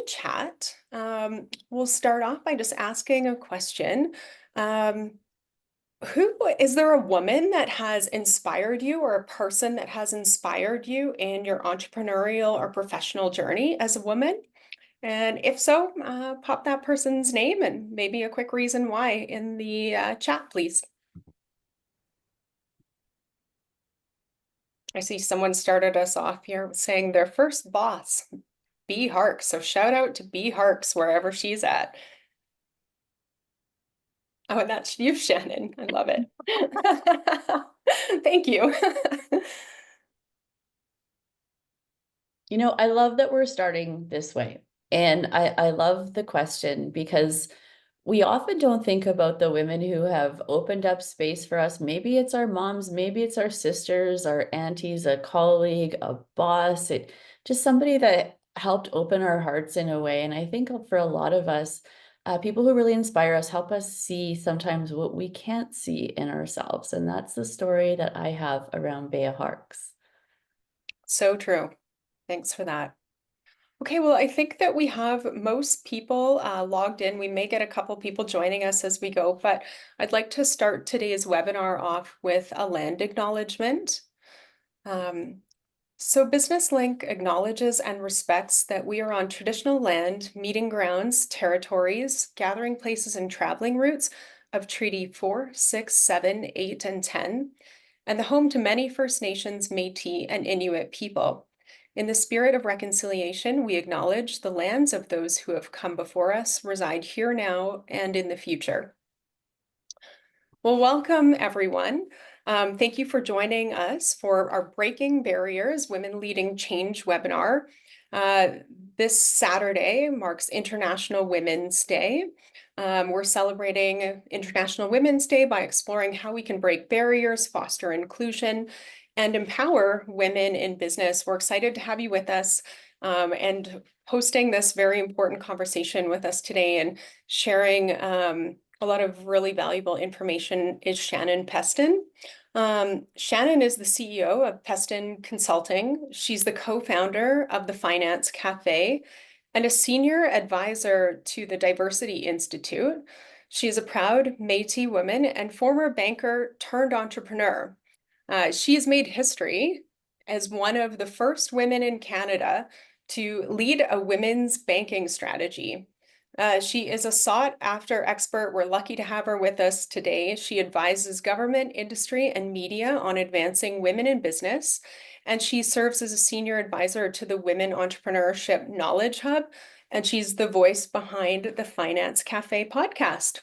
the chat. We'll start off by just asking a question. Um, who is there a woman that has inspired you or a person that has inspired you in your entrepreneurial or professional journey as a woman? And if so, pop that person's name and maybe a quick reason why in the chat, please. I see someone started us off here saying their first boss, B Harks. So shout out to B Harks wherever she's at. Oh, and that's you, Shannon. I love it. Thank you. You know, I love that we're starting this way. And I love the question because we often don't think about the women who have opened up space for us. Maybe it's our moms, maybe it's our sisters, our aunties, a colleague, a boss, just somebody that helped open our hearts in a way. And I think for a lot of us, people who really inspire us help us see sometimes what we can't see in ourselves. And that's the story that I have around Bea Harks. So true. Thanks for that. Okay, well, I think that we have most people logged in. We may get a couple people joining us as we go, but I'd like to start today's webinar off with a land acknowledgement. So Business Link acknowledges and respects that we are on traditional land, meeting grounds, territories, gathering places, and traveling routes of Treaty 4, 6, 7, 8, and 10, and the home to many First Nations, Métis, and Inuit people. In the spirit of reconciliation, we acknowledge the lands of those who have come before us, reside here now, and in the future. Well, welcome everyone. Thank you for joining us for our Breaking Barriers, Women Leading Change webinar. This Saturday marks International Women's Day. We're celebrating International Women's Day by exploring how we can break barriers, foster inclusion, and empower women in business. We're excited to have you with us and hosting this very important conversation with us today and sharing a lot of really valuable information is Shannon Pestun. Shannon is the CEO of Pestun Consulting. She's the co-founder of the Finance Cafe and a senior advisor to the Diversity Institute. She is a proud Métis woman and former banker turned entrepreneur. She has made history as one of the first women in Canada to lead a women's banking strategy. She is a sought-after expert. We're lucky to have her with us today. She advises government, industry, and media on advancing women in business, and she serves as a senior advisor to the Women Entrepreneurship Knowledge Hub, and she's the voice behind the Finance Cafe podcast.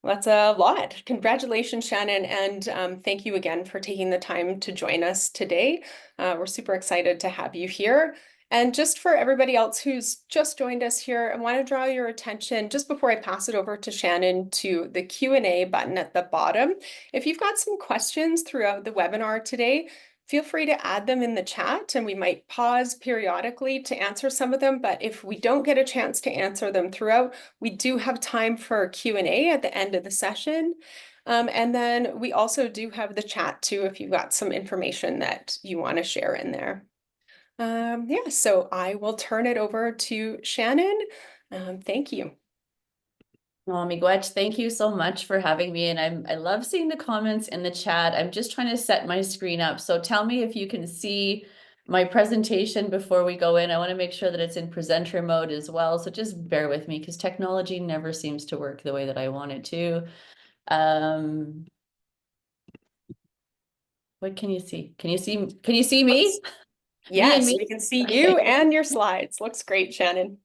That's a lot. Congratulations, Shannon, and thank you again for taking the time to join us today. We're super excited to have you here. And just for everybody else who's just joined us here, I want to draw your attention just before I pass it over to Shannon to the Q&A button at the bottom. If you've got some questions throughout the webinar today, feel free to add them in the chat and we might pause periodically to answer some of them. But if we don't get a chance to answer them throughout, we do have time for Q&A at the end of the session. And then we also do have the chat too, if you've got some information that you want to share in there. Yeah, so I will turn it over to Shannon. Thank you. Oh, Miigwech, thank you so much for having me. And I love seeing the comments in the chat. I'm just trying to set my screen up. So tell me if you can see my presentation before we go in. I want to make sure that it's in presenter mode as well. So just bear with me because technology never seems to work the way that I want it to. What can you see? Can you see me? Yes, Me? we can see Okay. you and your slides. Looks great, Shannon.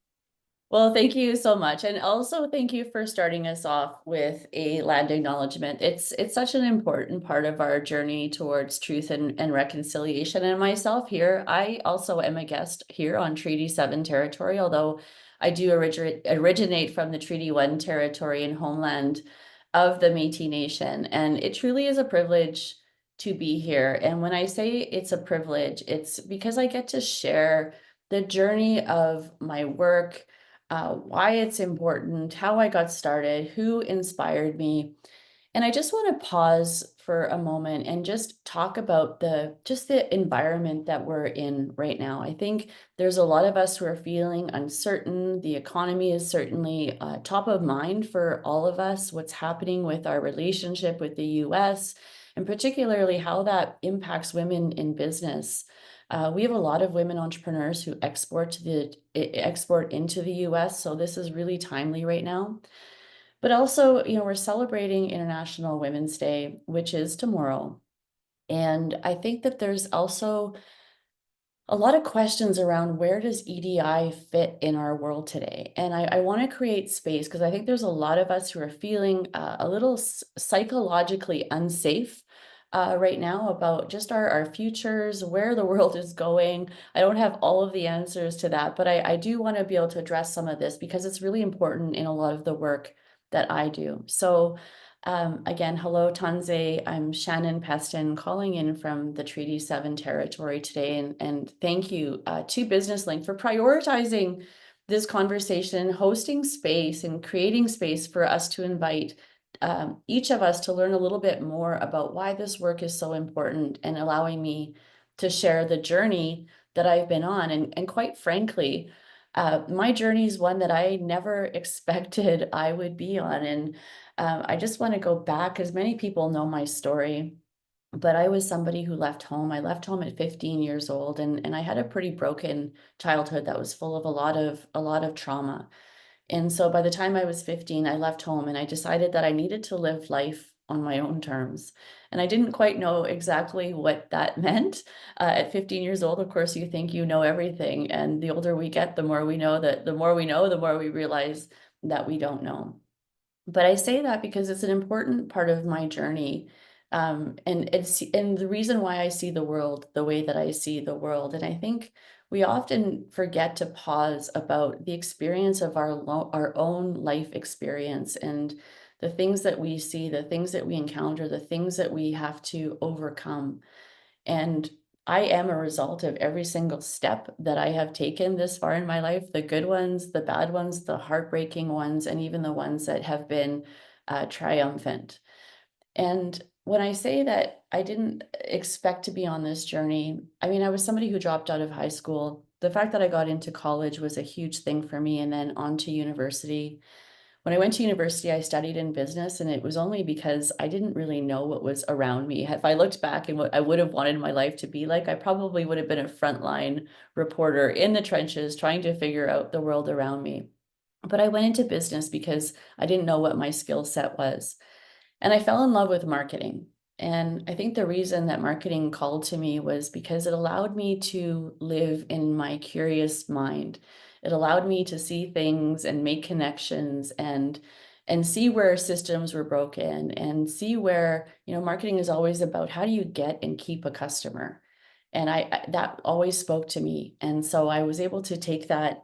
Well, thank you so much. And also thank you for starting us off with a land acknowledgement. It's such an important part of our journey towards truth and reconciliation. And myself here, I also am a guest here on Treaty 7 territory, although I do originate from the Treaty 1 territory and homeland of the Métis Nation. And it truly is a privilege to be here. And when I say it's a privilege, it's because I get to share the journey of my work, why it's important, how I got started, who inspired me. And I just want to pause for a moment and just talk about the environment that we're in right now. I think there's a lot of us who are feeling uncertain. The economy is certainly top of mind for all of us. What's happening with our relationship with the US, and particularly how that impacts women in business. We have a lot of women entrepreneurs who export into the US, so this is really timely right now. But also, we're celebrating International Women's Day, which is tomorrow. And I think that there's also a lot of questions around where does EDI fit in our world today? And I want to create space because I think there's a lot of us who are feeling a little psychologically unsafe right now about just our futures, where the world is going. I don't have all of the answers to that, but I do want to be able to address some of this because it's really important in a lot of the work that I do. So, again, hello, Tanze. I'm Shannon Pestun calling in from the Treaty 7 territory today. And thank you to Business Link for prioritizing this conversation, hosting space, and creating space for us to invite each of us to learn a little bit more about why this work is so important and allowing me to share the journey that I've been on. And quite frankly, my journey is one that I never expected I would be on. And I just want to go back because many people know my story, but I was somebody who left home. I left home at 15 years old, and I had a pretty broken childhood that was full of a lot of trauma. And so by the time I was 15, I left home and I decided that I needed to live life on my own terms. And I didn't quite know exactly what that meant. At 15 years old, of course, you think you know everything. And the older we get, the more we know that the more we know, the more we realize that we don't know. But I say that because it's an important part of my journey. And the reason why I see the world the way that I see the world. And I think we often forget to pause about the experience of our own life experience and the things that we see, the things that we encounter, the things that we have to overcome. And I am a result of every single step that I have taken this far in my life, the good ones, the bad ones, the heartbreaking ones, and even the ones that have been triumphant. And when I say that I didn't expect to be on this journey, I mean, I was somebody who dropped out of high school. The fact that I got into college was a huge thing for me, and then on to university. When I went to university, I studied in business, and it was only because I didn't really know what was around me. If I looked back and what I would have wanted my life to be like, I probably would have been a frontline reporter in the trenches trying to figure out the world around me. But I went into business because I didn't know what my skill set was. And I fell in love with marketing. And I think the reason that marketing called to me was because it allowed me to live in my curious mind. It allowed me to see things and make connections and see where systems were broken and see where, marketing is always about how do you get and keep a customer. And that always spoke to me. And so I was able to take that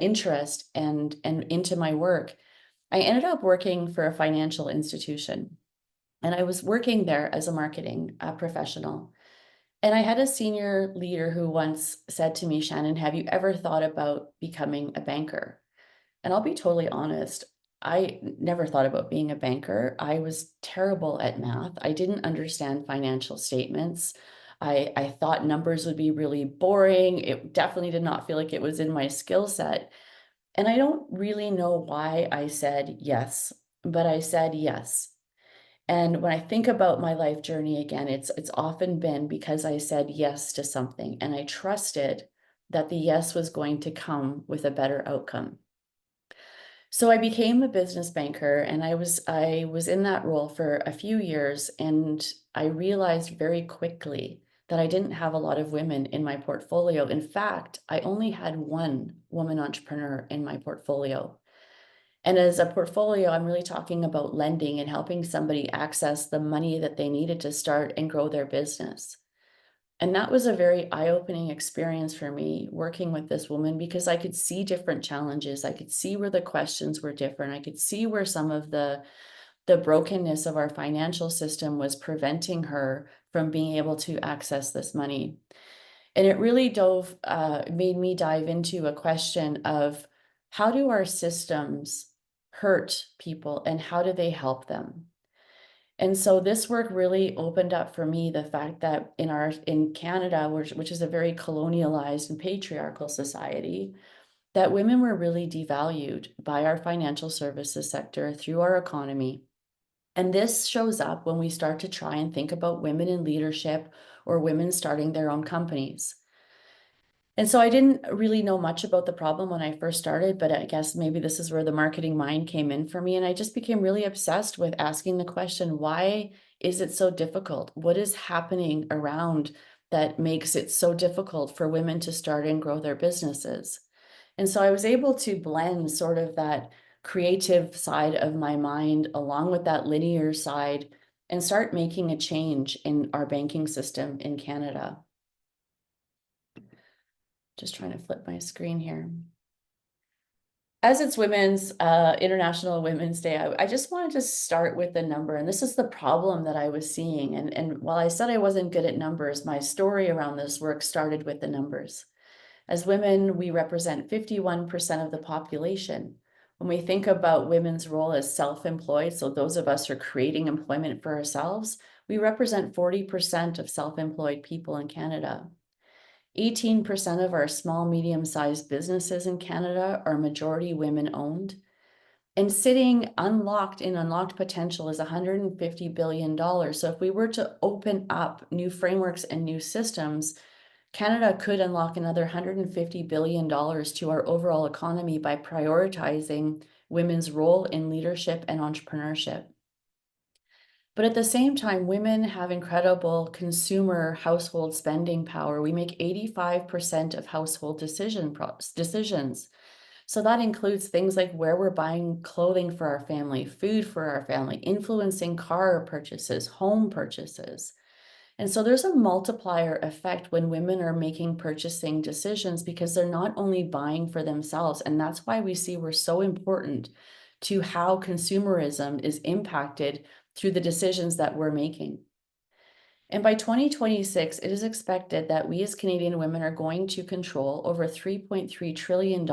interest and into my work. I ended up working for a financial institution. And I was working there as a marketing professional. And I had a senior leader who once said to me, Shannon, have you ever thought about becoming a banker? And I'll be totally honest, I never thought about being a banker. I was terrible at math. I didn't understand financial statements. I thought numbers would be really boring. It definitely did not feel like it was in my skill set. And I don't really know why I said yes, but I said yes. And when I think about my life journey again, it's often been because I said yes to something and I trusted that the yes was going to come with a better outcome. So I became a business banker and I was in that role for a few years and I realized very quickly that I didn't have a lot of women in my portfolio. In fact, I only had one woman entrepreneur in my portfolio. And as a portfolio, I'm really talking about lending and helping somebody access the money that they needed to start and grow their business. And that was a very eye-opening experience for me working with this woman because I could see different challenges. I could see where the questions were different. I could see where some of the brokenness of our financial system was preventing her from being able to access this money. And it really made me dive into a question of how do our systems hurt people and how do they help them? And so this work really opened up for me the fact that in Canada, which is a very colonialized and patriarchal society, that women were really devalued by our financial services sector through our economy. And this shows up when we start to try and think about women in leadership or women starting their own companies. And so I didn't really know much about the problem when I first started, but I guess maybe this is where the marketing mind came in for me. And I just became really obsessed with asking the question, why is it so difficult? What is happening around that makes it so difficult for women to start and grow their businesses? And so I was able to blend sort of that creative side of my mind along with that linear side and start making a change in our banking system in Canada. Just trying to flip my screen here. As it's International Women's Day, I just wanted to start with the number. And this is the problem that I was seeing. And while I said I wasn't good at numbers, my story around this work started with the numbers. As women, we represent 51% of the population. When we think about women's role as self-employed, so those of us who are creating employment for ourselves, we represent 40% of self-employed people in Canada. 18% of our small, medium-sized businesses in Canada are majority women-owned. And sitting unlocked in unlocked potential is $150 billion. So if we were to open up new frameworks and new systems, Canada could unlock another $150 billion to our overall economy by prioritizing women's role in leadership and entrepreneurship. But at the same time, women have incredible consumer household spending power. We make 85% of household decisions. So that includes things like where we're buying clothing for our family, food for our family, influencing car purchases, home purchases. And so there's a multiplier effect when women are making purchasing decisions because they're not only buying for themselves. And that's why we see we're so important to how consumerism is impacted through the decisions that we're making. And by 2026, it is expected that we as Canadian women are going to control over $3.3 trillion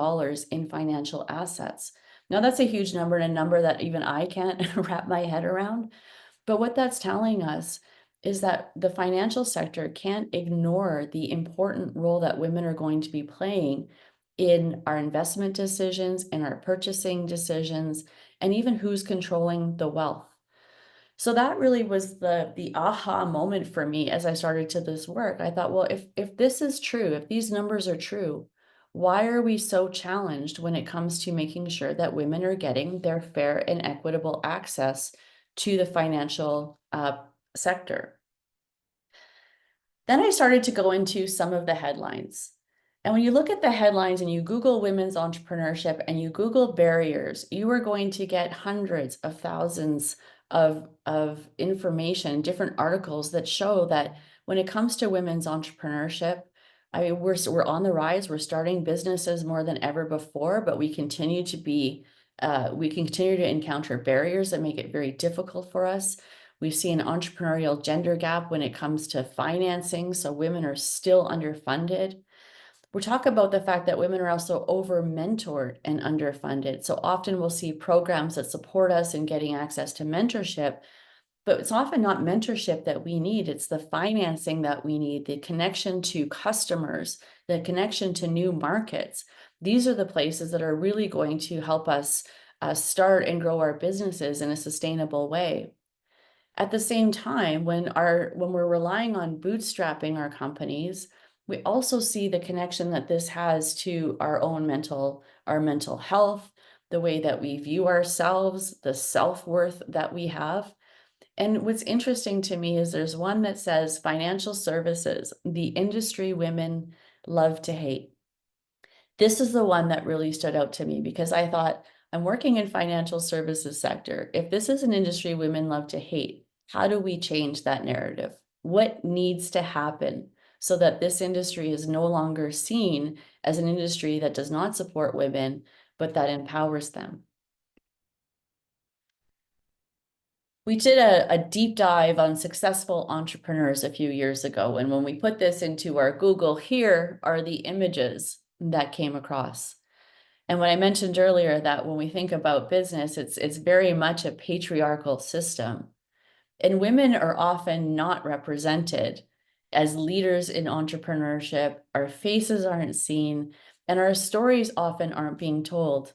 in financial assets. Now, that's a huge number and a number that even I can't wrap my head around. But what that's telling us is that the financial sector can't ignore the important role that women are going to be playing in our investment decisions, in our purchasing decisions, and even who's controlling the wealth. So that really was the aha moment for me as I started to this work. I thought, well, if this is true, if these numbers are true, why are we so challenged when it comes to making sure that women are getting their fair and equitable access to the financial sector? Then I started to go into some of the headlines. And when you look at the headlines and you Google women's entrepreneurship and you Google barriers, you are going to get hundreds of thousands of information, different articles that show that when it comes to women's entrepreneurship, I mean, we're on the rise. We're starting businesses more than ever before, but we continue to encounter barriers that make it very difficult for us. We see an entrepreneurial gender gap when it comes to financing, so women are still underfunded. We talk about the fact that women are also over-mentored and underfunded. So often we'll see programs that support us in getting access to mentorship, but it's often not mentorship that we need. It's the financing that we need, the connection to customers, the connection to new markets. These are the places that are really going to help us start and grow our businesses in a sustainable way. At the same time, when we're relying on bootstrapping our companies, we also see the connection that this has to our mental health, the way that we view ourselves, the self-worth that we have. And what's interesting to me is there's one that says financial services, the industry women love to hate. This is the one that really stood out to me because I thought, I'm working in financial services sector. If this is an industry women love to hate, how do we change that narrative? What needs to happen so that this industry is no longer seen as an industry that does not support women, but that empowers them? We did a deep dive on successful entrepreneurs a few years ago. And when we put this into our Google, here are the images that came across. And when I mentioned earlier that when we think about business, it's very much a patriarchal system. And women are often not represented as leaders in entrepreneurship. Our faces aren't seen, and our stories often aren't being told.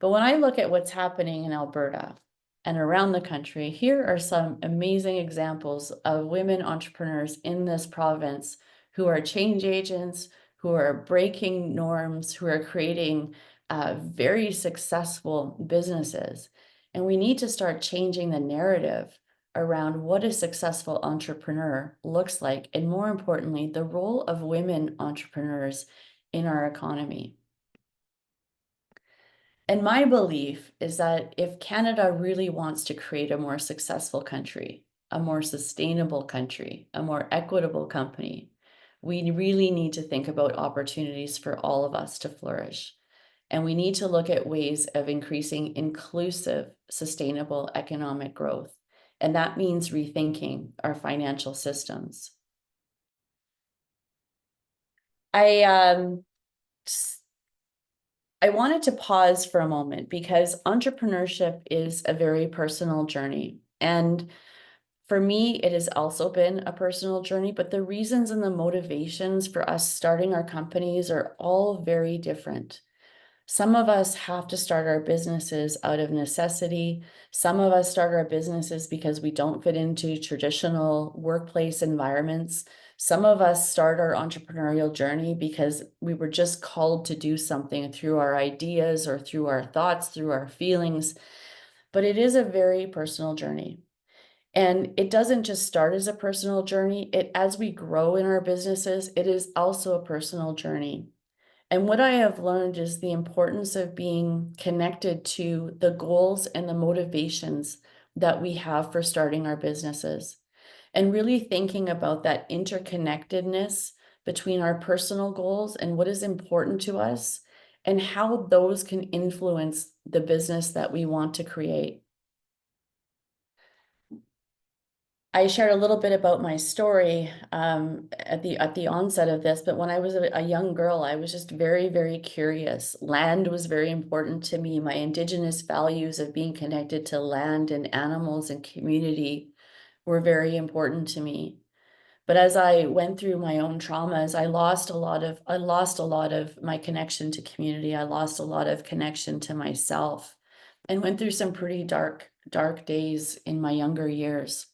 But when I look at what's happening in Alberta and around the country, here are some amazing examples of women entrepreneurs in this province who are change agents, who are breaking norms, who are creating very successful businesses. And we need to start changing the narrative around what a successful entrepreneur looks like, and more importantly, the role of women entrepreneurs in our economy. And my belief is that if Canada really wants to create a more successful country, a more sustainable country, a more equitable company, we really need to think about opportunities for all of us to flourish. And we need to look at ways of increasing inclusive, sustainable economic growth. And that means rethinking our financial systems. I I wanted to pause for a moment because entrepreneurship is a very personal journey. And for me, it has also been a personal journey, but the reasons and the motivations for us starting our companies are all very different. Some of us have to start our businesses out of necessity. Some of us start our businesses because we don't fit into traditional workplace environments. Some of us start our entrepreneurial journey because we were just called to do something through our ideas or through our thoughts, through our feelings. But it is a very personal journey. And it doesn't just start as a personal journey. As we grow in our businesses, it is also a personal journey. And what I have learned is the importance of being connected to the goals and the motivations that we have for starting our businesses, and really thinking about that interconnectedness between our personal goals and what is important to us, and how those can influence the business that we want to create. I shared a little bit about my story at the onset of this, but when I was a young girl, I was just very, very curious. Land was very important to me. My Indigenous values of being connected to land and animals and community were very important to me. But as I went through my own traumas, I lost a lot of my connection to community. I lost a lot of connection to myself, and went through some pretty dark days in my younger years.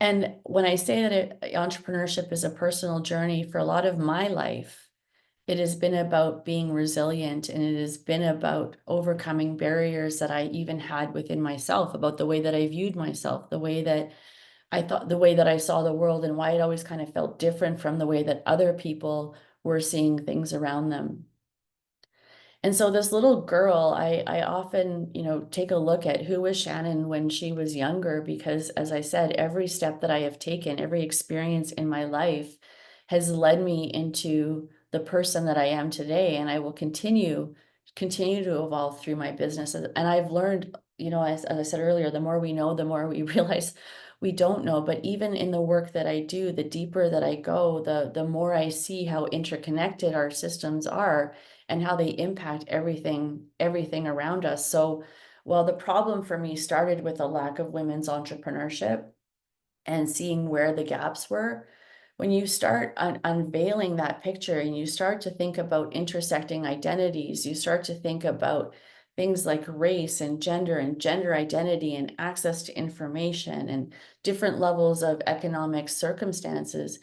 And when I say that entrepreneurship is a personal journey, for a lot of my life, it has been about being resilient, and it has been about overcoming barriers that I even had within myself, about the way that I viewed myself, the way that I thought, the way that I saw the world, and why it always kind of felt different from the way that other people were seeing things around them. And so this little girl, I often, take a look at who was Shannon when she was younger, because as I said, every step that I have taken, every experience in my life has led me into the person that I am today. And I will continue to evolve through my business. And I've learned, as I said earlier, the more we know, the more we realize we don't know. But even in the work that I do, the deeper that I go, the more I see how interconnected our systems are and how they impact everything around us. So while the problem for me started with a lack of women's entrepreneurship and seeing where the gaps were, when you start unveiling that picture and you start to think about intersecting identities, you start to think about things like race and gender identity and access to information and different levels of economic circumstances,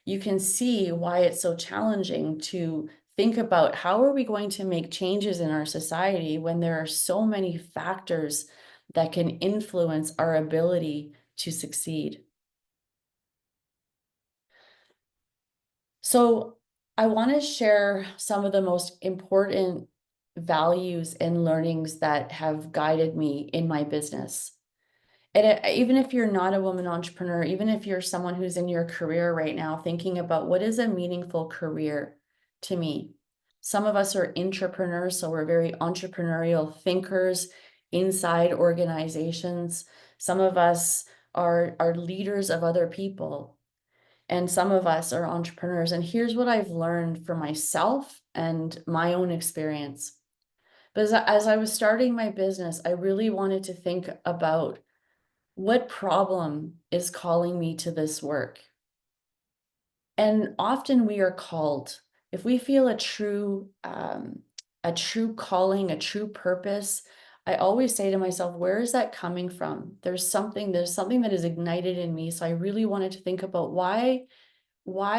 you can see why it's so challenging to think about how are we going to make changes in our society when there are so many factors that can influence our ability to succeed. So I want to share some of the most important values and learnings that have guided me in my business. And even if you're not a woman entrepreneur, even if you're someone who's in your career right now, thinking about what is a meaningful career to me. Some of us are intrapreneurs, so we're very entrepreneurial thinkers inside organizations. Some of us are leaders of other people, and some of us are entrepreneurs. And here's what I've learned for myself and my own experience. But as I was starting my business, I really wanted to think about What problem is calling me to this work? And often we are called. If we feel a true calling, a true purpose, I always say to myself, where is that coming from? There's something that is ignited in me. So I really wanted to think about why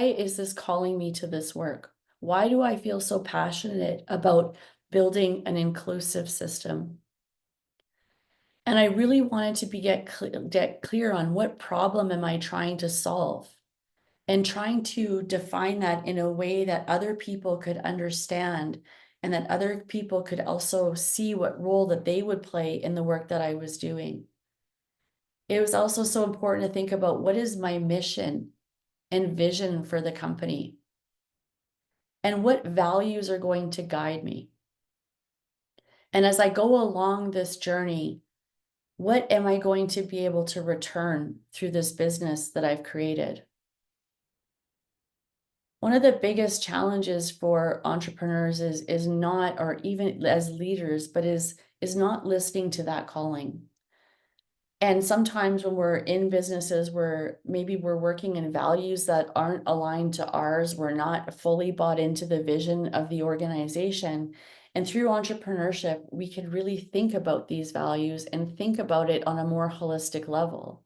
is this calling me to this work? Why do I feel so passionate about building an inclusive system? And I really wanted to get clear on what problem am I trying to solve? And trying to define that in a way that other people could understand and that other people could also see what role that they would play in the work that I was doing. It was also so important to think about what is my mission and vision for the company and what values are going to guide me. And as I go along this journey, what am I going to be able to return through this business that I've created? One of the biggest challenges for entrepreneurs is not, or even as leaders, but is not listening to that calling. And sometimes when we're in businesses where maybe we're working in values that aren't aligned to ours, we're not fully bought into the vision of the organization. And through entrepreneurship, we can really think about these values and think about it on a more holistic level.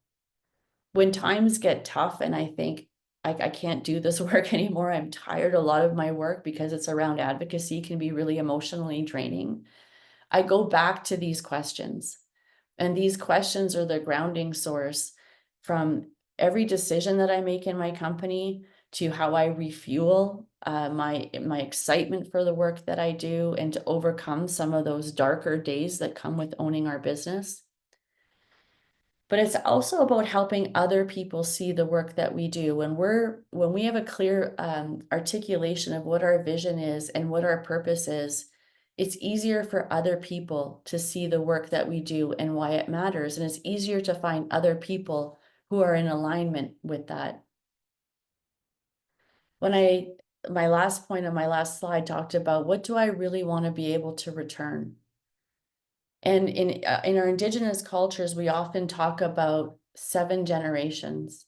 When times get tough and I think, I can't do this work anymore, I'm tired, a lot of my work, because it's around advocacy, can be really emotionally draining. I go back to these questions, and these questions are the grounding source from every decision that I make in my company to how I refuel my excitement for the work that I do and to overcome some of those darker days that come with owning our business. But it's also about helping other people see the work that we do. When we have a clear articulation of what our vision is and what our purpose is, it's easier for other people to see the work that we do and why it matters. And it's easier to find other people who are in alignment with that. When I My last point on my last slide talked about what do I really want to be able to return? And in our indigenous cultures, we often talk about 7 generations.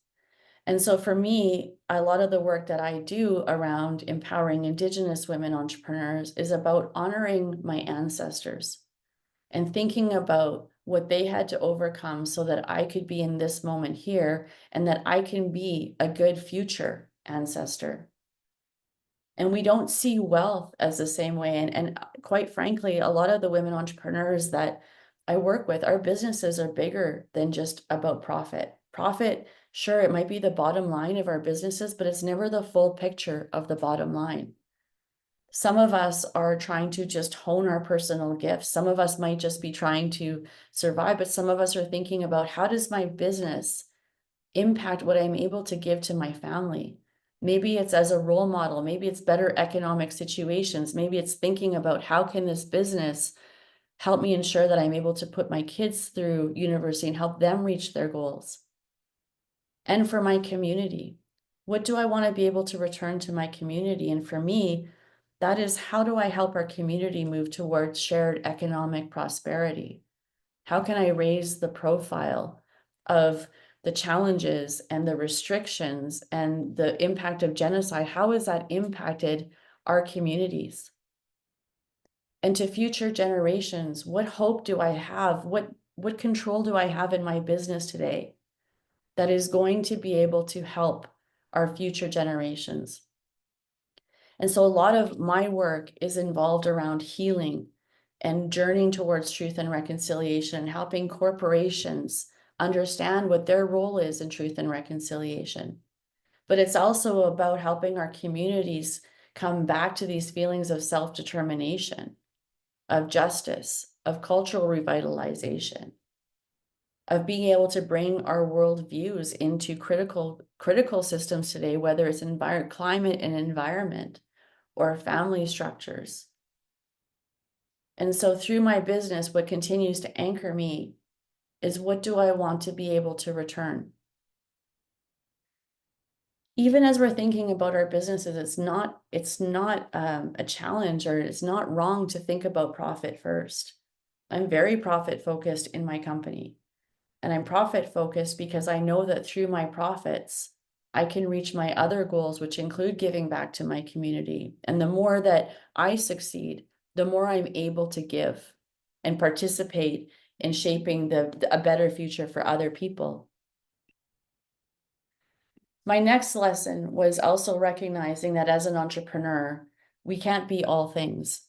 And so for me, a lot of the work that I do around empowering indigenous women entrepreneurs is about honoring my ancestors and thinking about what they had to overcome so that I could be in this moment here and that I can be a good future ancestor. And we don't see wealth as the same way. And quite frankly, a lot of the women entrepreneurs that I work with, our businesses are bigger than just about profit. Profit, sure, it might be the bottom line of our businesses, but it's never the full picture of the bottom line. Some of us are trying to just hone our personal gifts. Some of us might just be trying to survive, but some of us are thinking about how does my business impact what I'm able to give to my family. Maybe it's as a role model, maybe it's better economic situations, maybe it's thinking about how can this business help me ensure that I'm able to put my kids through university and help them reach their goals. And for my community, what do I want to be able to return to my community? And for me, that is how do I help our community move towards shared economic prosperity? How can I raise the profile of the challenges and the restrictions and the impact of genocide? How has that impacted our communities? And to future generations, what hope do I have? What control do I have in my business today that is going to be able to help our future generations? And so a lot of my work is involved around healing and journeying towards truth and reconciliation, and helping corporations understand what their role is in truth and reconciliation. But it's also about helping our communities come back to these feelings of self-determination, of justice, of cultural revitalization, of being able to bring our worldviews into critical systems today, whether it's climate and environment or family structures. And so through my business, what continues to anchor me is what do I want to be able to return? Even as we're thinking about our businesses, it's not a challenge, or it's not wrong to think about profit first. I'm very profit focused in my company. And I'm profit focused because I know that through my profits, I can reach my other goals, which include giving back to my community. And the more that I succeed, the more I'm able to give and participate in shaping a better future for other people. My next lesson was also recognizing that as an entrepreneur, we can't be all things.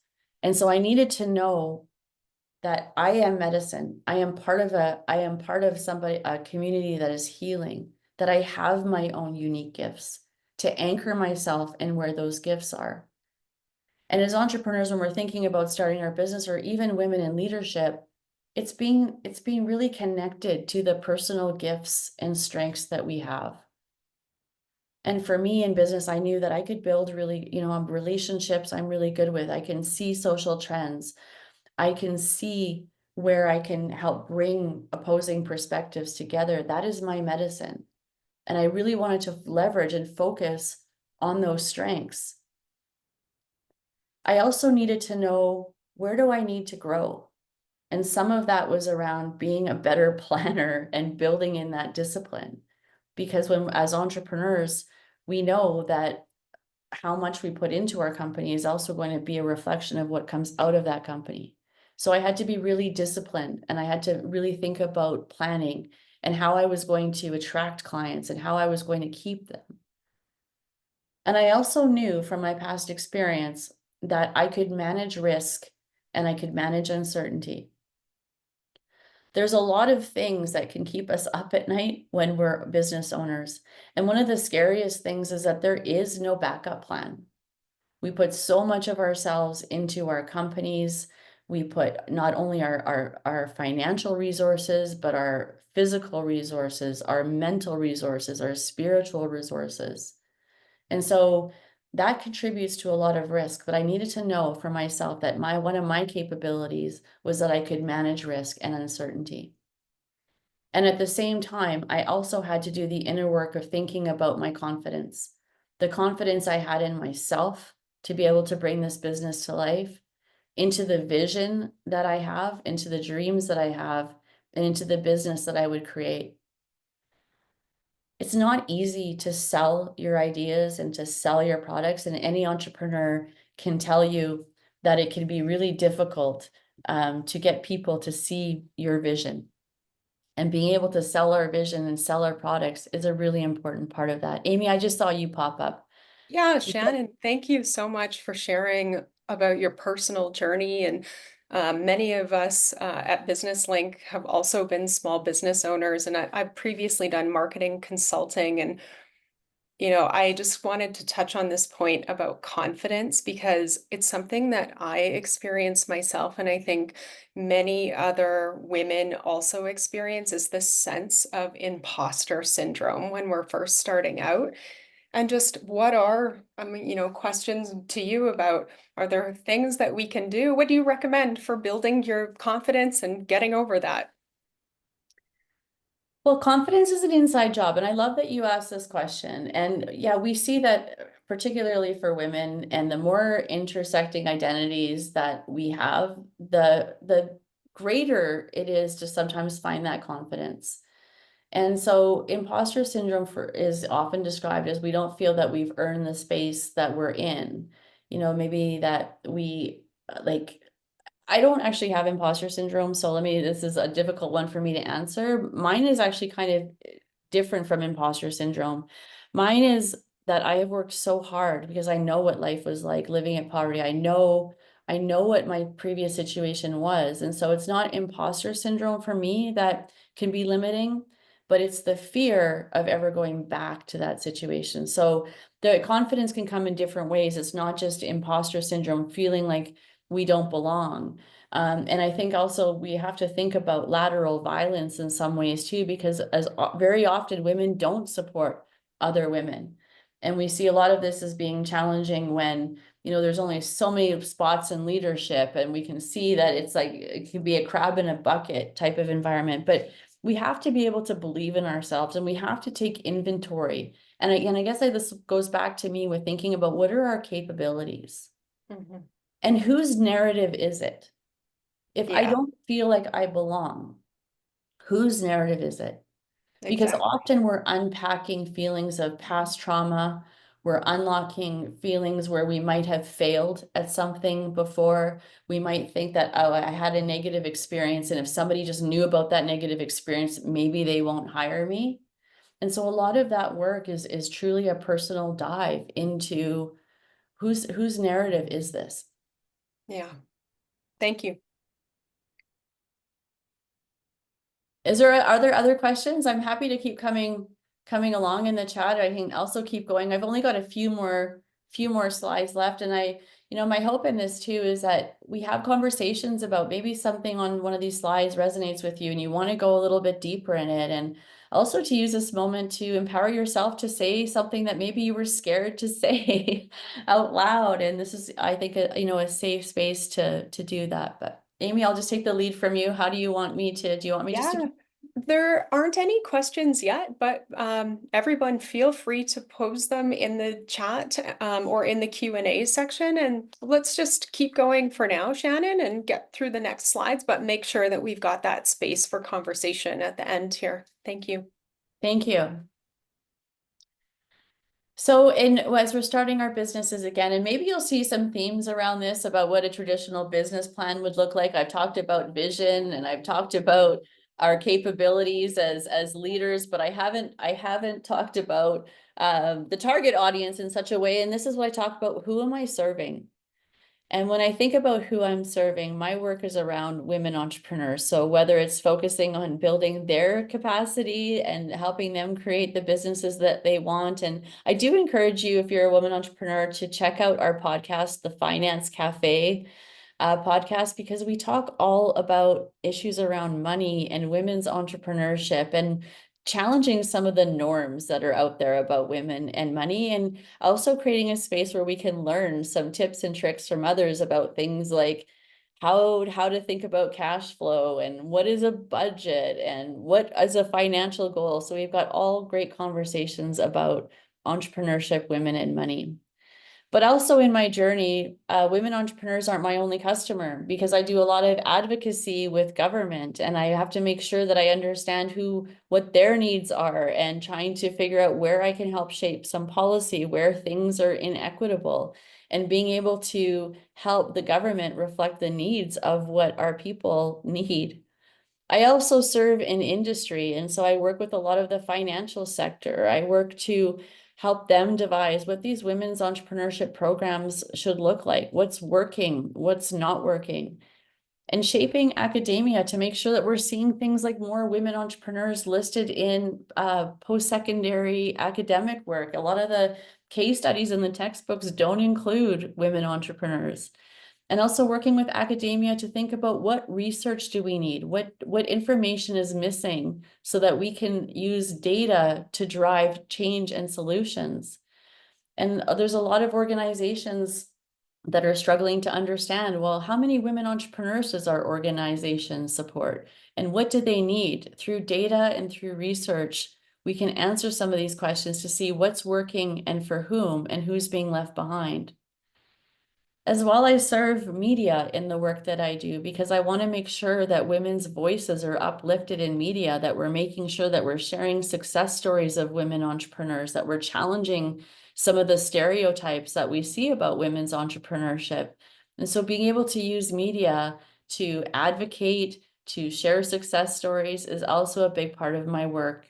And so I needed to know that I am medicine. I am part of a community that is healing, that I have my own unique gifts to anchor myself in where those gifts are. And as entrepreneurs, when we're thinking about starting our business or even women in leadership, it's being really connected to the personal gifts and strengths that we have. And for me in business, I knew that I could build really, relationships I'm really good with. I can see social trends. I can see where I can help bring opposing perspectives together. That is my medicine. And I really wanted to leverage and focus on those strengths. I also needed to know, where do I need to grow? And some of that was around being a better planner and building in that discipline. Because as entrepreneurs, we know that how much we put into our company is also going to be a reflection of what comes out of that company. So I had to be really disciplined, and I had to really think about planning and how I was going to attract clients and how I was going to keep them. And I also knew from my past experience that I could manage risk and I could manage uncertainty. There's a lot of things that can keep us up at night when we're business owners. And one of the scariest things is that there is no backup plan. We put so much of ourselves into our companies. We put not only our financial resources, but our physical resources, our mental resources, our spiritual resources. And so that contributes to a lot of risk. But I needed to know for myself that one of my capabilities was that I could manage risk and uncertainty. And at the same time, I also had to do the inner work of thinking about my confidence, the confidence I had in myself to be able to bring this business to life, into the vision that I have, into the dreams that I have, and into the business that I would create. It's not easy to sell your ideas and to sell your products, and any entrepreneur can tell you that it can be really difficult to get people to see your vision. And being able to sell our vision and sell our products is a really important part of that. Amy, I just saw you pop up. Yeah, Shannon, thank you so much for sharing about your personal journey. And many of us at Business Link have also been small business owners, and I've previously done marketing consulting. And I just wanted to touch on this point about confidence because it's something that I experience myself, and I think many other women also experience is this sense of imposter syndrome when we're first starting out. And just what are, questions to you about, are there things that we can do? What do you recommend for building your confidence and getting over that? Well, confidence is an inside job, and I love that you asked this question. And yeah, we see that particularly for women, and the more intersecting identities that we have, the greater it is to sometimes find that confidence. And so imposter syndrome is often described as we don't feel that we've earned the space that we're in. Maybe that we like I don't actually have imposter syndrome, so this is a difficult one for me to answer. Mine is actually kind of different from imposter syndrome. Mine is that I have worked so hard because I know what life was like living in poverty. I know what my previous situation was. And so it's not imposter syndrome for me that can be limiting, but it's the fear of ever going back to that situation. So the confidence can come in different ways. It's not just imposter syndrome, feeling like we don't belong. And I think also we have to think about lateral violence in some ways too, because very often women don't support other women. And we see a lot of this as being challenging when, there's only so many spots in leadership, and we can see that it's like, it can be a crab in a bucket type of environment, but we have to be able to believe in ourselves, and we have to take inventory. And again, I guess this goes back to me with thinking about what are our capabilities? Mhm. And whose narrative is it? If I Yeah. don't feel like I belong, Whose narrative is it? Because Exactly. often we're unpacking feelings of past trauma. We're unlocking feelings where we might have failed at something before. We might think that, oh, I had a negative experience, and if somebody just knew about that negative experience, maybe they won't hire me. And so a lot of that work is truly a personal dive into whose narrative is this? Yeah. Thank you. Are there other questions? I'm happy to keep coming along in the chat. I can also keep going. I've only got a few more slides left, and my hope in this too is that we have conversations about maybe something on one of these slides resonates with you and you want to go a little bit deeper in it, and also to use this moment to empower yourself to say something that maybe you were scared to say out loud. And this is, I think, a safe space to do that. But Amy, I'll just take the lead from you. How do you want me to, do you want me just to Yeah, keep? there aren't any questions yet, but everyone feel free to pose them in the chat or in the Q&A section. And let's just keep going for now, Shannon, and get through the next slides, but make sure that we've got that space for conversation at the end here. Thank you. Thank you. So as we're starting our businesses again, and maybe you'll see some themes around this about what a traditional business plan would look like. I've talked about vision and I've talked about our capabilities as leaders, but I haven't talked about the target audience in such a way. And this is what I talk about: who am I serving? And when I think about who I'm serving, my work is around women entrepreneurs. So whether it's focusing on building their capacity and helping them create the businesses that they want. And I do encourage you, if you're a woman entrepreneur, to check out our podcast, the Finance Cafe podcast, because we talk all about issues around money and women's entrepreneurship and challenging some of the norms that are out there about women and money, and also creating a space where we can learn some tips and tricks from others about things like how to think about cash flow and what is a budget and what is a financial goal. So we've got all great conversations about entrepreneurship, women, and money. But also in my journey, women entrepreneurs aren't my only customer, because I do a lot of advocacy with government, and I have to make sure that I understand what their needs are, and trying to figure out where I can help shape some policy where things are inequitable, and being able to help the government reflect the needs of what our people need. I also serve in industry, and so I work with a lot of the financial sector. I work to help them devise what these women's entrepreneurship programs should look like, what's working, what's not working, and shaping academia to make sure that we're seeing things like more women entrepreneurs listed in post-secondary academic work. A lot of the case studies in the textbooks don't include women entrepreneurs. And also working with academia to think about what research do we need, what information is missing, so that we can use data to drive change and solutions. And there's a lot of organizations that are struggling to understand, well, how many women entrepreneurs does our organization support? And what do they need? Through data and through research, we can answer some of these questions to see what's working and for whom, and who's being left behind. As well, I serve media in the work that I do, because I want to make sure that women's voices are uplifted in media, that we're making sure that we're sharing success stories of women entrepreneurs, that we're challenging some of the stereotypes that we see about women's entrepreneurship. And so being able to use media to advocate, to share success stories is also a big part of my work.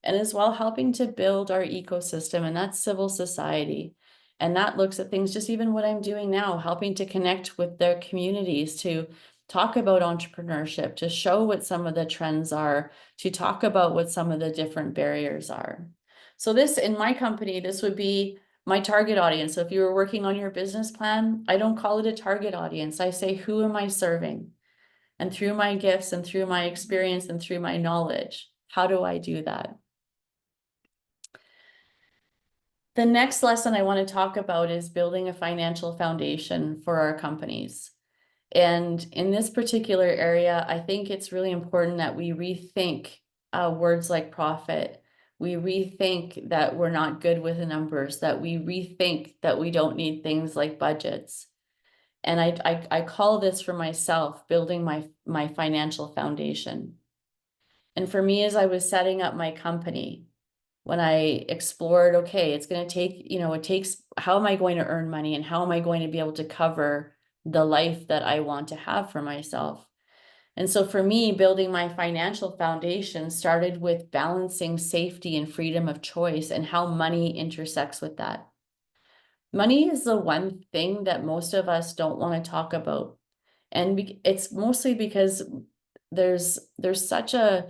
And as well, helping to build our ecosystem, and that's civil society. And that looks at things, just even what I'm doing now, helping to connect with their communities, to talk about entrepreneurship, to show what some of the trends are, to talk about what some of the different barriers are. So this, in my company, this would be my target audience. So if you were working on your business plan, I don't call it a target audience. I say, who am I serving? And through my gifts and through my experience and through my knowledge, how do I do that? The next lesson I want to talk about is building a financial foundation for our companies. And in this particular area, I think it's really important that we rethink words like profit. We rethink that we're not good with the numbers, that we rethink that we don't need things like budgets. And I call this for myself, building my financial foundation. And for me, as I was setting up my company, when I explored, okay, it's going to take, it takes, how am I going to earn money and how am I going to be able to cover the life that I want to have for myself? And so for me, building my financial foundation started with balancing safety and freedom of choice and how money intersects with that. Money is the one thing that most of us don't want to talk about. And it's mostly because there's such a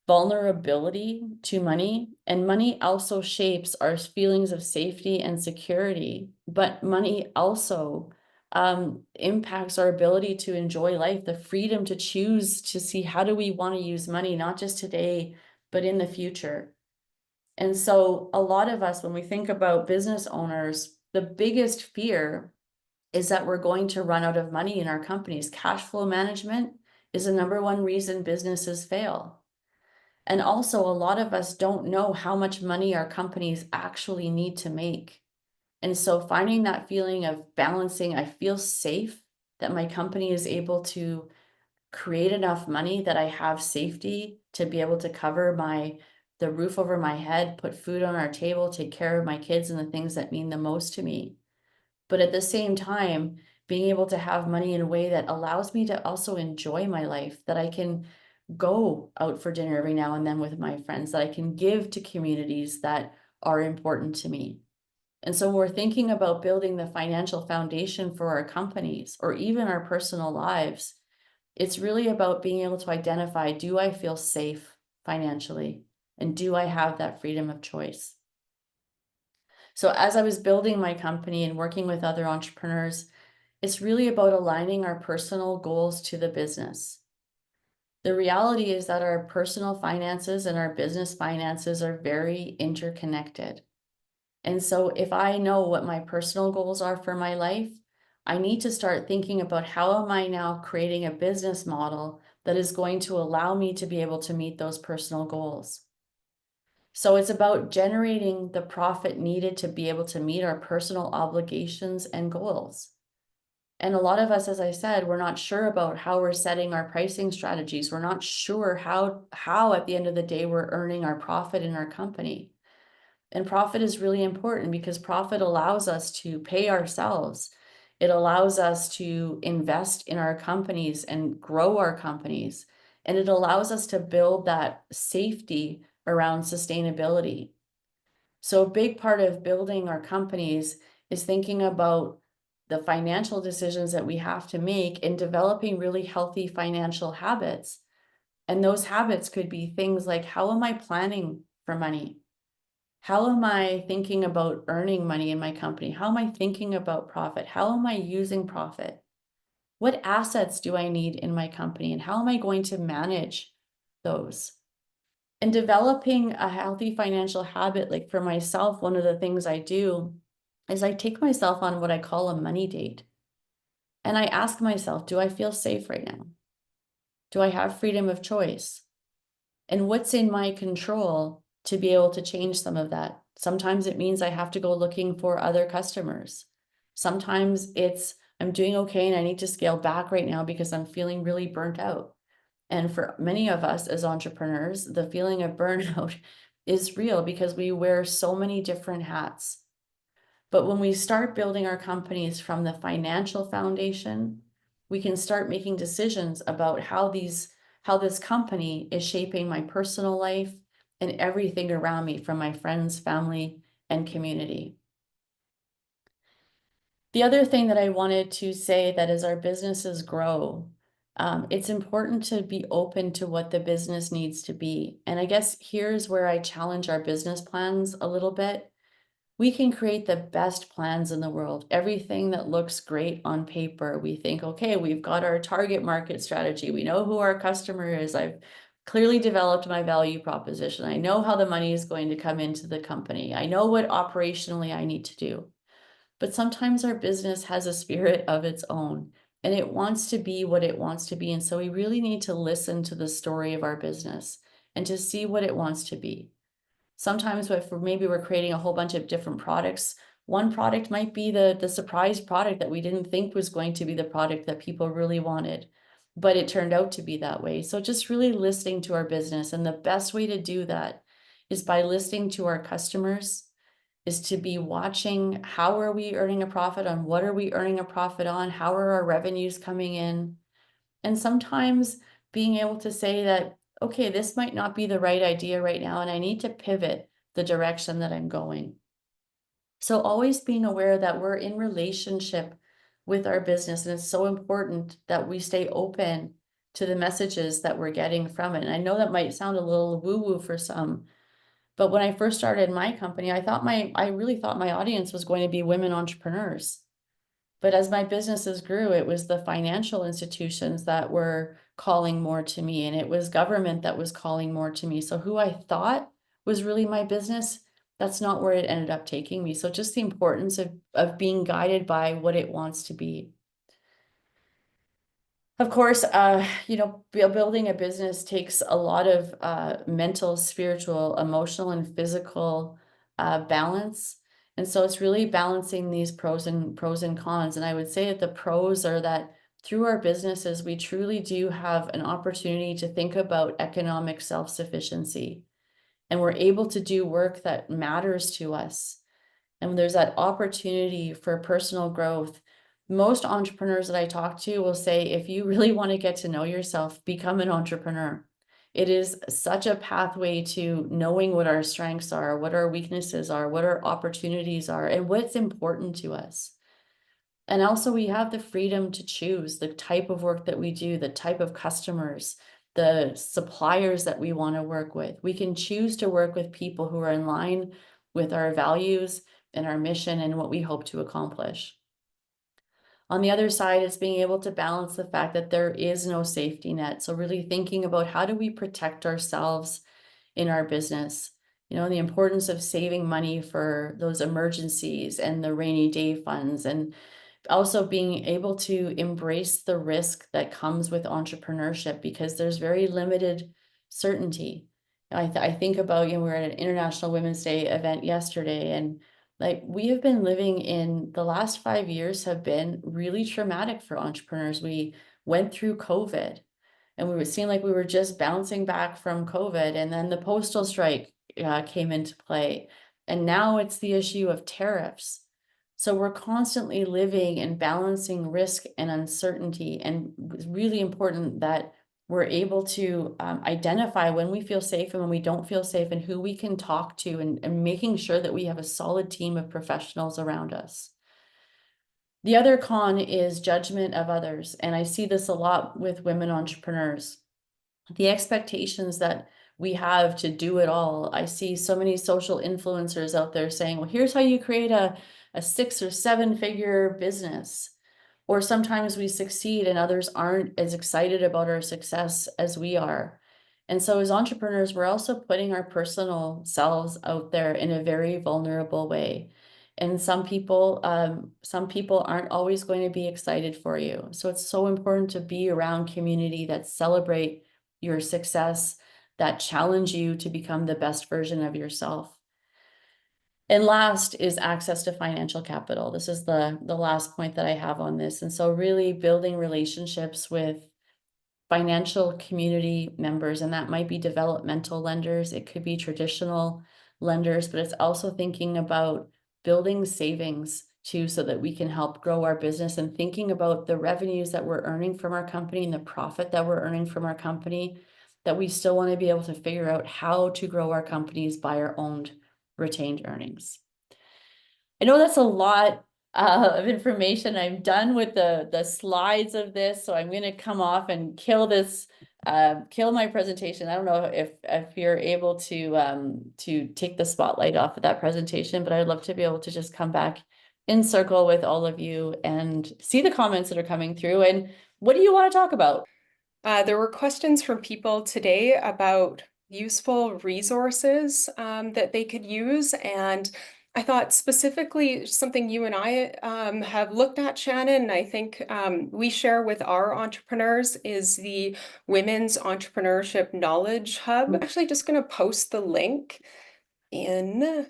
vulnerability to money, and money also shapes our feelings of safety and security, but money also impacts our ability to enjoy life, the freedom to choose to see how do we want to use money, not just today, but in the future. And so a lot of us, when we think about business owners, the biggest fear is that we're going to run out of money in our companies. Cash flow management is the number one reason businesses fail. And also, a lot of us don't know how much money our companies actually need to make. And so, finding that feeling of balancing, I feel safe that my company is able to create enough money that I have safety to be able to cover the roof over my head, put food on our table, take care of my kids and the things that mean the most to me. But at the same time, being able to have money in a way that allows me to also enjoy my life, that I can go out for dinner every now and then with my friends, that I can give to communities that are important to me. And so we're thinking about building the financial foundation for our companies or even our personal lives. It's really about being able to identify, do I feel safe financially? And do I have that freedom of choice? So as I was building my company and working with other entrepreneurs, it's really about aligning our personal goals to the business. The reality is that our personal finances and our business finances are very interconnected. And so if I know what my personal goals are for my life, I need to start thinking about how am I now creating a business model that is going to allow me to be able to meet those personal goals. So it's about generating the profit needed to be able to meet our personal obligations and goals. And a lot of us, as I said, we're not sure about how we're setting our pricing strategies. We're not sure how at the end of the day we're earning our profit in our company. And profit is really important because profit allows us to pay ourselves. It allows us to invest in our companies and grow our companies. And it allows us to build that safety around sustainability. So a big part of building our companies is thinking about the financial decisions that we have to make in developing really healthy financial habits. And those habits could be things like, how am I planning for money? How am I thinking about earning money in my company? How am I thinking about profit? How am I using profit? What assets do I need in my company? And how am I going to manage those? And developing a healthy financial habit, like for myself, one of the things I do is I take myself on what I call a money date. And I ask myself, do I feel safe right now? Do I have freedom of choice? And what's in my control to be able to change some of that? Sometimes it means I have to go looking for other customers. Sometimes it's I'm doing okay and I need to scale back right now because I'm feeling really burnt out. And for many of us as entrepreneurs, the feeling of burnout is real because we wear so many different hats. But when we start building our companies from the financial foundation, we can start making decisions about how this company is shaping my personal life and everything around me from my friends, family, and community. The other thing that I wanted to say that as our businesses grow, it's important to be open to what the business needs to be. And I guess here's where I challenge our business plans a little bit. We can create the best plans in the world, everything that looks great on paper. We think, okay, we've got our target market strategy. We know who our customer is. I've clearly developed my value proposition. I know how the money is going to come into the company. I know what operationally I need to do. But sometimes our business has a spirit of its own and it wants to be what it wants to be. And so we really need to listen to the story of our business and to see what it wants to be. Sometimes if maybe we're creating a whole bunch of different products, one product might be the surprise product that we didn't think was going to be the product that people really wanted. but it turned out to be that way. So just really listening to our business. And the best way to do that is by listening to our customers, is to be watching how are we earning a profit on, what are we earning a profit on, how are our revenues coming in. And sometimes being able to say that, okay, this might not be the right idea right now, and I need to pivot the direction that I'm going. So always being aware that we're in relationship with our business, and it's so important that we stay open to the messages that we're getting from it. And I know that might sound a little woo-woo for some, but when I first started my company, I really thought my audience was going to be women entrepreneurs. But as my businesses grew, it was the financial institutions that were calling more to me, and it was government that was calling more to me. So who I thought was really my business, that's not where it ended up taking me. So just the importance of being guided by what it wants to be. Of course, building a business takes a lot of mental, spiritual, emotional, and physical balance. And so it's really balancing these pros and cons. And I would say that the pros are that through our businesses, we truly do have an opportunity to think about economic self-sufficiency. And we're able to do work that matters to us, and there's that opportunity for personal growth. Most entrepreneurs that I talk to will say, if you really want to get to know yourself, become an entrepreneur. It is such a pathway to knowing what our strengths are, what our weaknesses are, what our opportunities are, and what's important to us. And also, we have the freedom to choose the type of work that we do, the type of customers, the suppliers that we want to work with. We can choose to work with people who are in line with our values and our mission and what we hope to accomplish. On the other side, it's being able to balance the fact that there is no safety net. So, really thinking about how do we protect ourselves in our business? The importance of saving money for those emergencies and the rainy day funds, and also being able to embrace the risk that comes with entrepreneurship, because there's very limited certainty. I think about, we were at an International Women's Day event yesterday, and like we have been living in the last 5 years have been really traumatic for entrepreneurs. We went through COVID, and we were seeing like we were just bouncing back from COVID, and then the postal strike came into play, and now it's the issue of tariffs. So we're constantly living and balancing risk and uncertainty, and it's really important that we're able to identify when we feel safe and when we don't feel safe, and who we can talk to, and making sure that we have a solid team of professionals around us. The other con is judgment of others, and I see this a lot with women entrepreneurs. The expectations that we have to do it all. I see so many social influencers out there saying, well, here's how you create a 6 or 7 figure business. Or sometimes we succeed and others aren't as excited about our success as we are. And so as entrepreneurs, we're also putting our personal selves out there in a very vulnerable way. And some people aren't always going to be excited for you. So it's so important to be around community that celebrate your success, that challenge you to become the best version of yourself. And last is access to financial capital. This is the last point that I have on this. And so really building relationships with financial community members, and that might be developmental lenders, it could be traditional lenders, but it's also thinking about building savings too, so that we can help grow our business, and thinking about the revenues that we're earning from our company and the profit that we're earning from our company, that we still want to be able to figure out how to grow our companies by our own retained earnings. I know that's a lot of information. I'm done with the slides of this, so I'm going to come off and kill my presentation. I don't know if you're able to take the spotlight off of that presentation, but I'd love to be able to just come back in circle with all of you and see the comments that are coming through. And what do you want to talk about? There were questions from people today about useful resources that they could use. And I thought specifically something you and I have looked at, Shannon, and I think we share with our entrepreneurs is the Women's Entrepreneurship Knowledge Hub. I'm actually just going to post the link in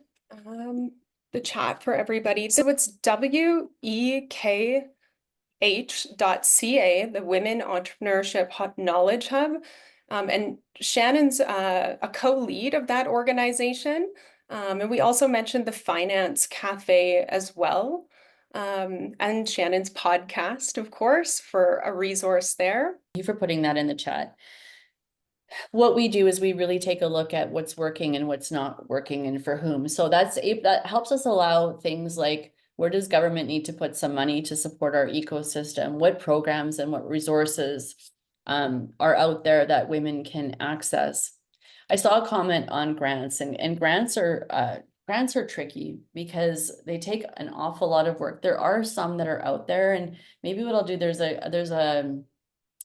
the chat for everybody. So it's WEK the Women Entrepreneurship Knowledge Hub. And Shannon's a co-lead of that organization. And we also mentioned the Finance Cafe as well. And Shannon's podcast, of course, for a resource there. Thank you for putting that in the chat. What we do is we really take a look at what's working and what's not working and for whom. So that helps us allow things like, where does government need to put some money to support our ecosystem? What programs and what resources are out there that women can access? I saw a comment on grants, and grants are tricky because they take an awful lot of work. There are some that are out there, and maybe what I'll do, there's a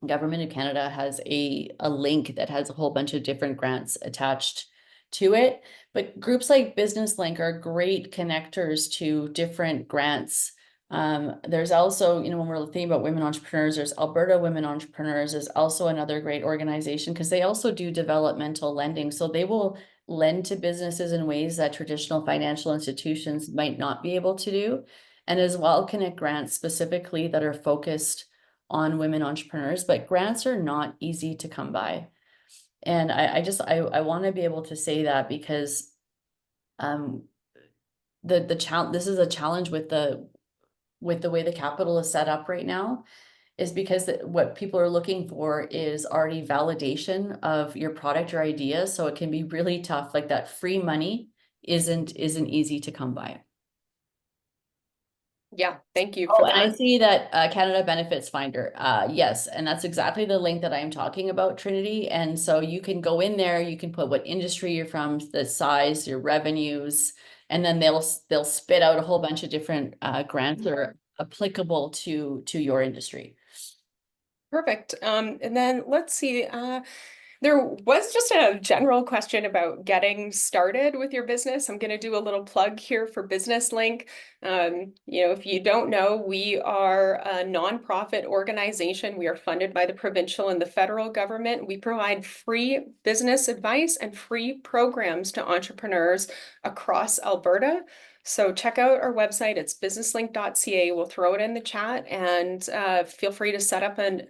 Government of Canada has a link that has a whole bunch of different grants attached to it. But groups like Business Link are great connectors to different grants. There's also, when we're thinking about women entrepreneurs, there's Alberta Women Entrepreneurs is also another great organization because they also do developmental lending. So they will lend to businesses in ways that traditional financial institutions might not be able to do. And as well connect grants specifically that are focused on women entrepreneurs, but grants are not easy to come by. And I want to be able to say that because the challenge, this is a challenge with the way the capital is set up right now, is because what people are looking for is already validation of your product or idea. So it can be really tough. Like that free money isn't easy to come by. Yeah, thank you Oh, for and I that. see that Canada Benefits Finder. Yes, and that's exactly the link that I'm talking about, Trinity. And so you can go in there, you can put what industry you're from, the size, your revenues, and then they'll spit out a whole bunch of different grants that are applicable to your industry. Perfect. And then let's see. There was just a general question about getting started with your business. I'm going to do a little plug here for Business Link. If you don't know, we are a nonprofit organization. We are funded by the provincial and the federal government. We provide free business advice and free programs to entrepreneurs across Alberta. So check out our website. It's businesslink.ca. We'll throw it in the chat, and feel free to set up an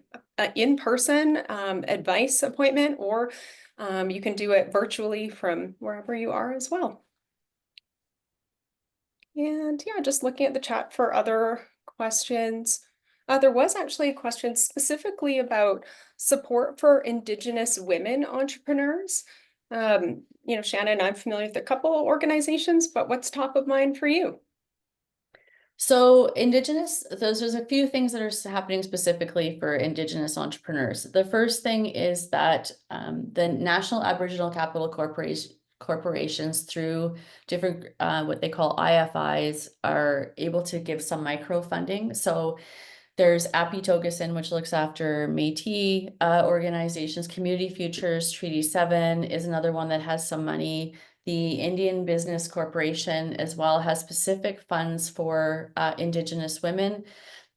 in-person advice appointment, or you can do it virtually from wherever you are as well. And yeah, just looking at the chat for other questions. There was actually a question specifically about support for Indigenous women entrepreneurs. Shannon, I'm familiar with a couple of organizations, but what's top of mind for you? So Indigenous, there's a few things that are happening specifically for Indigenous entrepreneurs. The first thing is that the National Aboriginal Capital Corporations through different what they call IFIs are able to give some micro funding. So there's Apitogasin, which looks after Métis organizations. Community Futures Treaty 7 is another one that has some money. The Indian Business Corporation as well has specific funds for Indigenous women.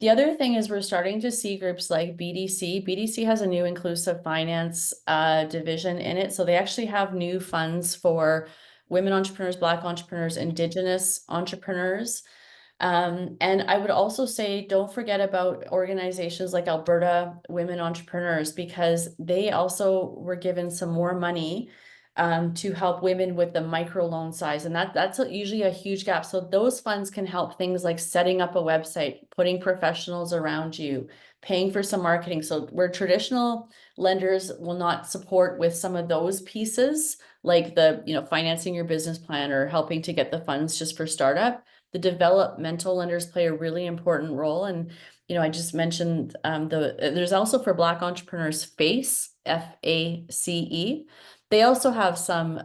The other thing is we're starting to see groups like BDC. BDC has a new inclusive finance division in it. So they actually have new funds for women entrepreneurs, Black entrepreneurs, Indigenous entrepreneurs. And I would also say, don't forget about organizations like Alberta Women Entrepreneurs, because they also were given some more money to help women with the microloan size. And that's usually a huge gap. So those funds can help things like setting up a website, putting professionals around you, paying for some marketing. So where traditional lenders will not support with some of those pieces, like financing your business plan or helping to get the funds just for startup, the developmental lenders play a really important role. And I just mentioned there's also for Black entrepreneurs, FACE, FACE. They also have some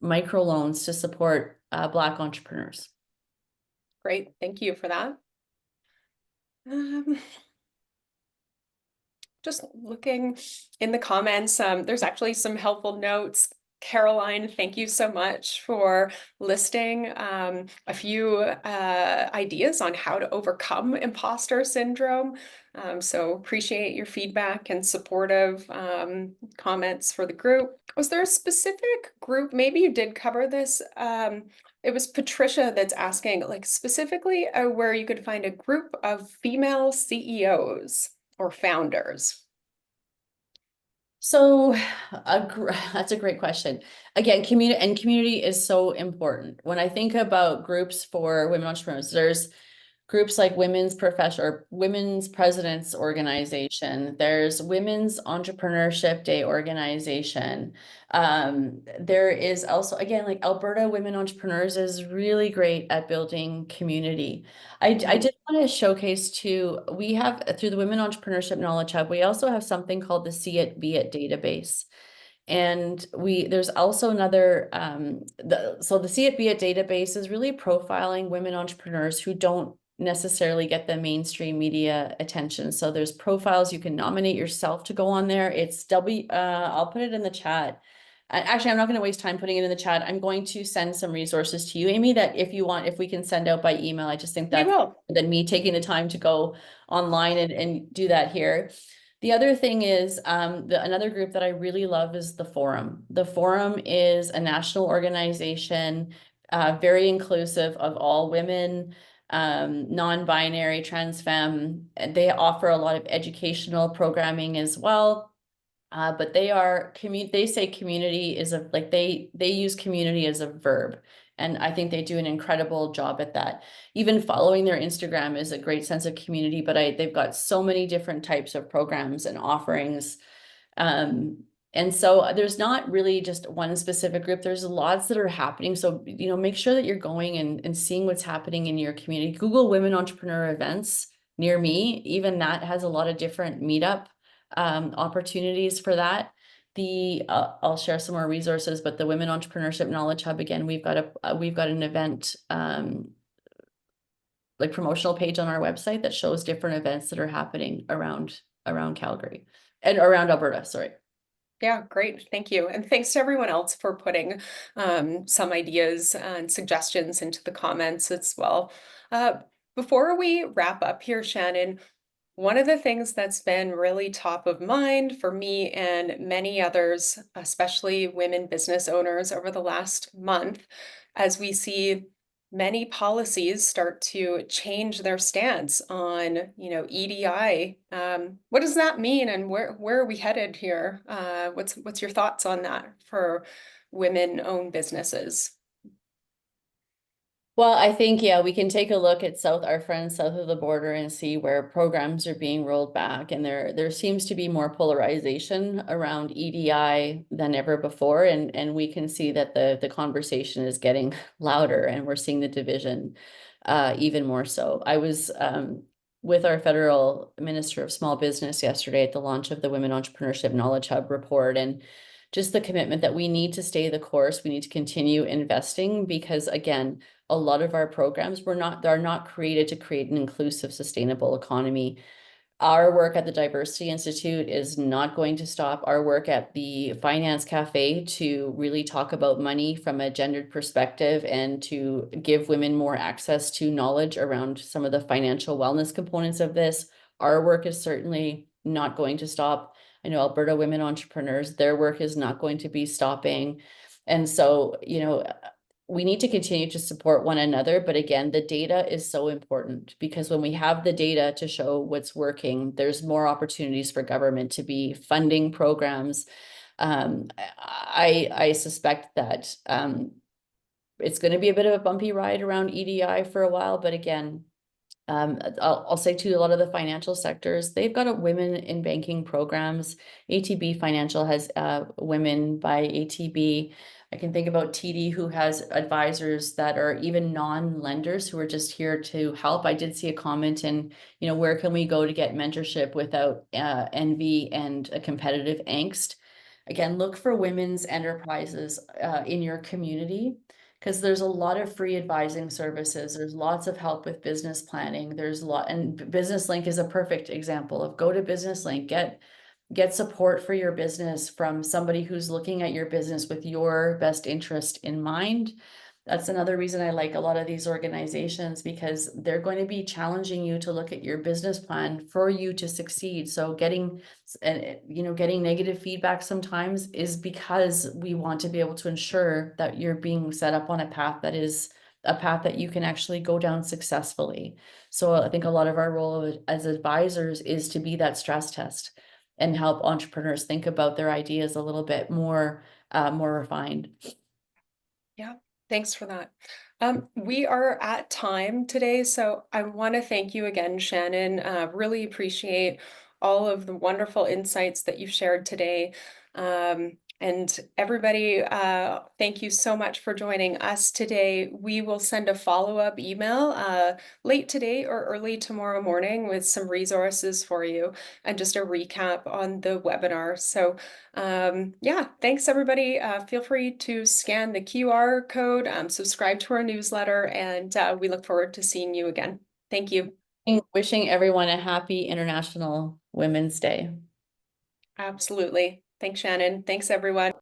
microloans to support Black entrepreneurs. Great, thank you for that. Just looking in the comments, there's actually some helpful notes Caroline, thank you so much for listing a few ideas on how to overcome imposter syndrome. So appreciate your feedback and supportive comments for the group. Was there a specific group? Maybe you did cover this. It was Patricia that's asking, like specifically where you could find a group of female CEOs or founders. So that's a great question. Again, community is so important. When I think about groups for women entrepreneurs, there's groups like Women's Presidents Organization. There's Women's Entrepreneurship Day Organization. There is also, again, like Alberta Women Entrepreneurs is really great at building community. I Mhm. did want to showcase too, we have through the Women Entrepreneurship Knowledge Hub, we also have something called the See It, Be It database. And there's also another so the See It Be It database is really profiling women entrepreneurs who don't necessarily get the mainstream media attention. So there's profiles you can nominate yourself to go on there. It's I'll put it in the chat. Actually, I'm not going to waste time putting it in the chat. I'm going to send some resources to you, Amy, that if you want, if we can send out by email. I just think We that's will. than me taking the time to go online and do that here. The other thing is another group that I really love is the Forum. The Forum is a national organization, very inclusive of all women, non-binary, trans femme. They offer a lot of educational programming as well. But they say community is they use community as a verb. And I think they do an incredible job at that. Even following their Instagram is a great sense of community, but they've got so many different types of programs and offerings. And so there's not really just one specific group. There's lots that are happening. So, make sure that you're going and seeing what's happening in your community. Google women entrepreneur events near me. Even that has a lot of different meetup opportunities for that. I'll share some more resources, but the Women Entrepreneurship Knowledge Hub, again, we've got an event like promotional page on our website that shows different events that are happening around Calgary and around Alberta, sorry. Yeah, great. Thank you. And thanks to everyone else for putting some ideas and suggestions into the comments as well. Uh, Before we wrap up here, Shannon, one of the things that's been really top of mind for me and many others, especially women business owners over the last month, as we see many policies start to change their stance on, EDI. What does that mean and where are we headed here? What's your thoughts on that for women-owned businesses? Well, I think, yeah, we can take a look at our friends south of the border and see where programs are being rolled back. And there seems to be more polarization around EDI than ever before. And we can see that the conversation is getting louder and we're seeing the division even more so. I was with our federal minister of small business yesterday at the launch of the Women Entrepreneurship Knowledge Hub report, and just the commitment that we need to stay the course. We need to continue investing because, again, a lot of our programs they're not created to create an inclusive, sustainable economy. Our work at the Diversity Institute is not going to stop. Our work at the Finance Cafe to really talk about money from a gendered perspective and to give women more access to knowledge around some of the financial wellness components of this. Our work is certainly not going to stop. I know Alberta Women Entrepreneurs, their work is not going to be stopping. And so, we need to continue to support one another. But again, the data is so important because when we have the data to show what's working, there's more opportunities for government to be funding programs. I suspect that it's going to be a bit of a bumpy ride around EDI for a while, but again, I'll say to a lot of the financial sectors, they've got a women in banking programs. ATB Financial has women by ATB. I can think about TD, who has advisors that are even non-lenders who are just here to help. I did see a comment in, where can we go to get mentorship without envy and a competitive angst? Again, look for women's enterprises in your community because there's a lot of free advising services. There's lots of help with business planning. And Business Link is a perfect example of go to Business Link, get support for your business from somebody who's looking at your business with your best interest in mind. That's another reason I like a lot of these organizations, because they're going to be challenging you to look at your business plan for you to succeed. So getting, getting negative feedback sometimes is because we want to be able to ensure that you're being set up on a path that is a path that you can actually go down successfully. So I think a lot of our role as advisors is to be that stress test and help entrepreneurs think about their ideas a little bit more refined. Yeah, thanks for that. We are at time today, so I want to thank you again, Shannon. Really appreciate all of the wonderful insights that you've shared today. And everybody, thank you so much for joining us today. We will send a follow-up email late today or early tomorrow morning with some resources for you and just a recap on the webinar. So yeah, thanks everybody. Feel free to scan the QR code, subscribe to our newsletter, and we look forward to seeing you again. Thank you. Wishing everyone a happy International Women's Day. Absolutely. Thanks, Shannon. Thanks, everyone.